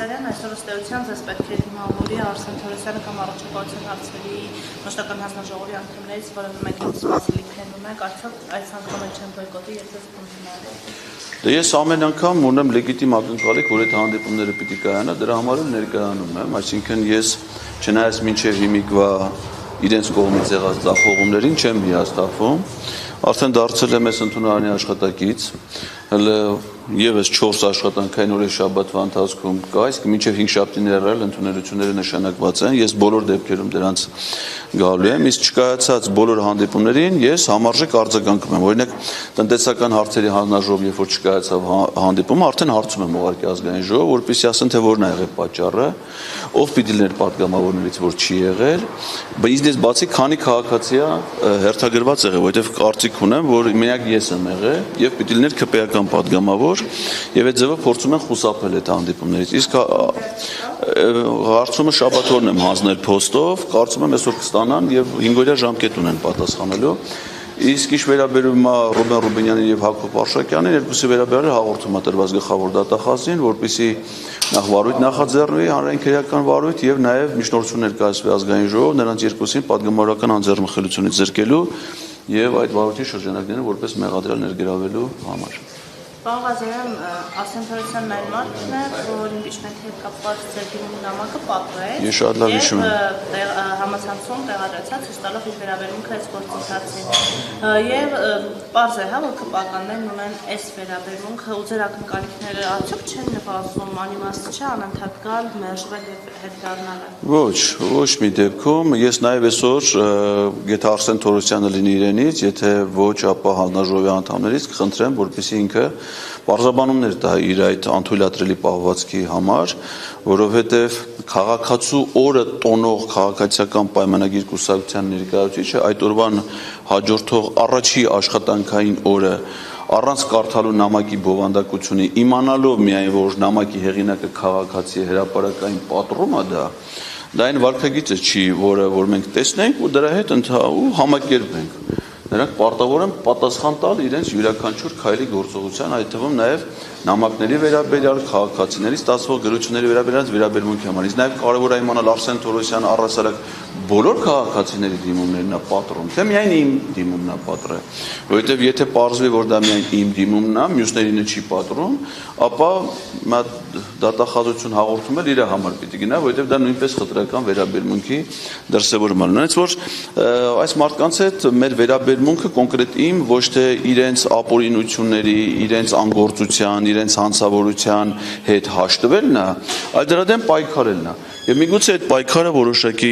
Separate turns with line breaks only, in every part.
Ղազարյան, այսօր ըստ էության ձեզ պետք է դիմավորի Արսեն Թորոսյանը կամ առողջապահության հարցերի մշտական հանձնաժողովի անդամներից որևէ մեկին սպասելիք հենում եք, արդյոք այս անգամ չեն բոյկոտի, եթե ձեզ
Ես ամեն անգամ ունեմ լեգիտիմ ակնկալիք, որ այդ հանդիպումները պիտի կայանա, դրա համար էլ ներկայանում եմ, այսինքն ես չնայած մինչև հիմիկվա իրենց կողմից եղած ձախողումներին չեմ հիասթափվում, արդեն դարձել եմ այս ընդունարանի աշխատակից, Եվս 4 աշխատանքային օրերի շաբաթվա ընթացքում կա, իսկ մինչև 5 շաբթի ներառյալ ընդունելությունները նշանակված են, ես բոլոր դեպքերում դրանց գալու եմ, իսկ չկայացած բոլոր հանդիպումներին ես համարժեք արձագանքում եմ, օրինակ տնտեսական հարցերի հանձնաժողով, երբ որ չկայացավ հանդիպումը, արդեն հարցում եմ ուղղակի ազգային ժողով, որպեսզի ասեն, թե որն է եղել պատճառը, ով պիտի լիներ պատգամավորներից, որ չի եղել, ինձնից բացի քանի քաղաքացի հերթագրված եղել, որովհետև կարծիք ունեմ, որ միակ ես եմ եղել եւ պիտի լիներ քպեական պատգամավոր Եվ այդ ձևով փորձում են խուսափել այդ հանդիպումներից, իսկ հարցումը շաբաթօրն եմ հանձնել փոստով, կարծում եմ այսօր կստանան եւ 5 օրյա ժամկետ ունեն պատասխանելու, իսկ ինչ վերաբերում է Ռուբեն Ռուբինյանին եւ Հակոբ Արշակյանին, երկուսի վերաբերյալ հաղորդում է տրված գլխավոր դատախազին, որպեսզի նախ վարույթ նախաձեռնվի, հանրային քրեական վարույթ եւ նաեւ միջնորդություն ներկայացվի ազգային ժողով, նրանց երկուսին պատգամավորական անձեռնմխելությունից զրկելու եւ այդ վարույթի շրջանակները որպես մեղադրյալ ներգրավելու համար։
Պարոն Ղազարյան, Արսեն Թորոսյանն այլ մարդն է, որ իմպիչմենթի հետ կապված ձեր դիմումի նամակը պատվեց
Ես շատ լավ հիշում եմ։
Համացանցում տեղադրեցած ցույց տալով իր վերաբերմունքը այս գործընթացին։ Եվ պարզ է, որ քպականներն ունեն այս վերաբերմունքը ու ձեր ակնկալիքները արդյոք չեն նվազում, անիմաստ չէ անընդհատ գալ, մերժվել եւ հետ դառնալը։
Ոչ մի դեպքում, ես նաեւ այսօր, եթե Արսեն Թորոսյանը լինի իրենից, եթե ոչ, ապա հանձնաժողովի անդամներից կխնդրեմ, որպեսզի ինքը Պարզաբանումներ տա իր այդ անթույլատրելի պահվածքի համար, որովհետև քաղաքացու օրը տոնող քաղաքացիական պայմանագիր կուսակցության ներկայացուցիչը այդ օրվան հաջորդող առաջի աշխատանքային օրը առանց կարդալու նամակի բովանդակությունը իմանալով միայն որ նամակի հեղինակը քաղաքացի է հրապարակային պատռում է դա այն վարքագիծը չի, որ մենք տեսնենք ու դրա հետ համակերպենք Նրանք պարտավոր են պատասխան տալ իրենց յուրաքանչյուր քայլի գործողության, այդ թվում նաև նամակների վերաբերյալ քաղաքացիների ստացվող գրությունների վերաբերմունքի համար։ Իսկ նաև կարևոր է իմանալ Արսեն Թորոսյանը առհասարակ բոլոր քաղաքացիների դիմումներն է պատռում, թե միայն իմ դիմումն է պատռել, որովհետև եթե պարզվի, որ դա միայն իմ դիմումն է, մյուսներինը չի պատռում, ապա դատախազություն հաղորդում էլ իր համար պիտի գնա, որովհետև դա նույնպես խտրական վերաբերմունքի դրսևորումն է։ Հենց որ այս մարդկանց հետ մեր վերաբերմունքը կոնկրետ իմ ոչ թե իրենց ապօրինությունների, իրենց անգործության, իրենց հանցավորության հետ հաշտվելն է, այլ դրա դեմ պայքարելն է։ Եվ միգուցե այդ պայքարը որոշակի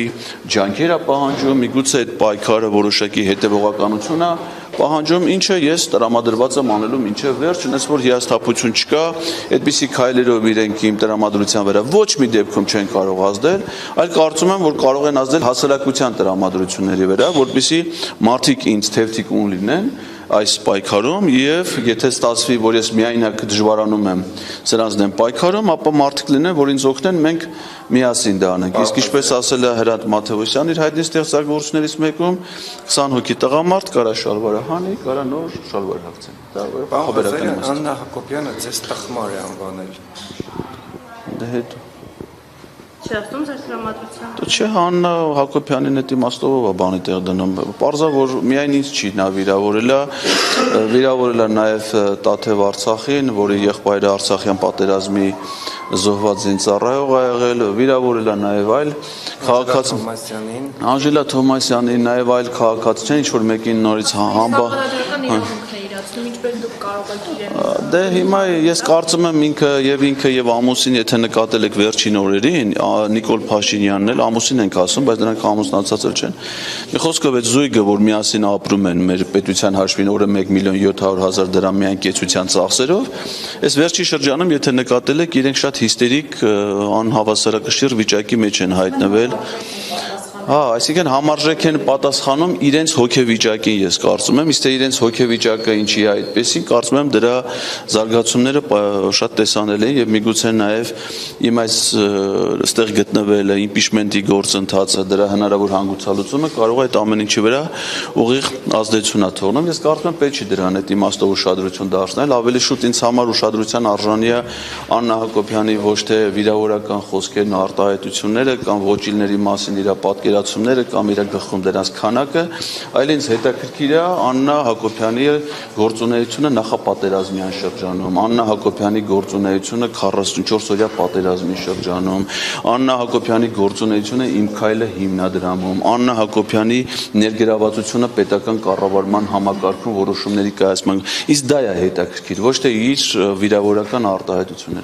ջանքեր է պահանջում, միգուցե այդ պայքարը որոշակի հետևողականություն է պահանջում, ինչը ես տրամադրված եմ անելու մինչև վերջ, այնպես որ հիասթափություն չկա, այդպիսի քայլերով իրենք իմ տրամադրության վրա ոչ մի դեպքում չեն կարող ազդել, այլ կարծում եմ, որ կարող են ազդել հասարակության տրամադրությունների վրա, որպեսզի մարդիկ ինձ թեւթիկուն լինեն այս պայքարում եւ եթե ստացվի, որ ես միայնակ դժվարանում եմ սրանց դեմ պայքարում, ապա մարդիկ լինեն, որ ինձ օգնեն, մենք միասին դա անենք։ Իսկ ինչպես ասել է Հրանտ Մաթեոսյանը իր հայտնի ստեղծագործություններից մեկում, 20 հոգի տղամարդ կարա շալվարը հանի, կարա նոր շալվար հագցեն։ Դա խաբերական է։
Աննա Հակոբյանը ձեզ տխմար է անվանել։
Դե հետ
Չի ասում ձեր տրամադրության։
Չէ, Աննա Հակոբյանին այդ իմաստով է բանի տեղ դնում։ Պարզա որ միայն ինձ չի նա վիրավորել է նաև Տաթև Արցախին, որի եղբայրը Արցախյան պատերազմի զոհված զինծառայող է եղել, վիրավորել է նաև այլ քաղաքացի Անժելա Թոմասյանին, նաև այլ քաղաքացի չեն, ինչ որ մեկին նորից Դե հիմա ես կարծում եմ ինքը եւ ամուսին, եթե նկատել եք վերջին օրերին, Նիկոլ Փաշինյանն էլ ամուսին ենք ասում, բայց նրանք ամուսնացած չեն։ Մի խոսքով այդ զույգը, որ միասին ապրում են մեր պետության հաշվին օրը 1.700.000 դրամ միայն կեցության ծախսերով, այս վերջի շրջանում, եթե նկատել եք, իրենք շատ հիստերիկ, անհավասարակշիռ վիճակի մեջ են հայտնվել։ Այսինքն համարժեք են պատասխանում իրենց հոգեվիճակին, ես կարծում եմ, իսկ թե իրենց հոգեվիճակը ինչի է այդպեսին, կարծում եմ դրա զարգացումները շատ տեսանելի են եւ միգուցե նաեւ իմ այս այստեղ գտնվելը, իմպիչմենտի գործընթացը, դրա հնարավոր հանգուցալուծումը կարող է այդ ամեն ինչի վրա ուղիղ ազդեցություն թողնել։ Ես կարծում եմ պետք չի դրան այդ իմաստով ուշադրություն դարձնել, ավելի շուտ ինձ համար ուշադրության արժանի է Աննա Հակոբյանի ոչ թե վիրավորական խոսքերն ու արտահայտությունները կամ ոչիլների մասին իր պատկերացումները կամ իր գլխում դրանց քանակը, այլ ինձ հետաքրքիր է Աննա Հակոբյանի գործունեությունը նախապատերազմյան շրջանում, Աննա Հակոբյանի գործունեությունը 44-օրյա պատերազմի շրջանում, Աննա Հակոբյանի գործունեությունը Իմ քայլը հիմնադրամում, Աննա Հակոբյանի ներգրավվածությունը պետական կառավարման համակարգում որոշումների կայացման։ Իսկ դա է հետաքրքիր, ոչ թե իր վիրավորական արտահայտությունները։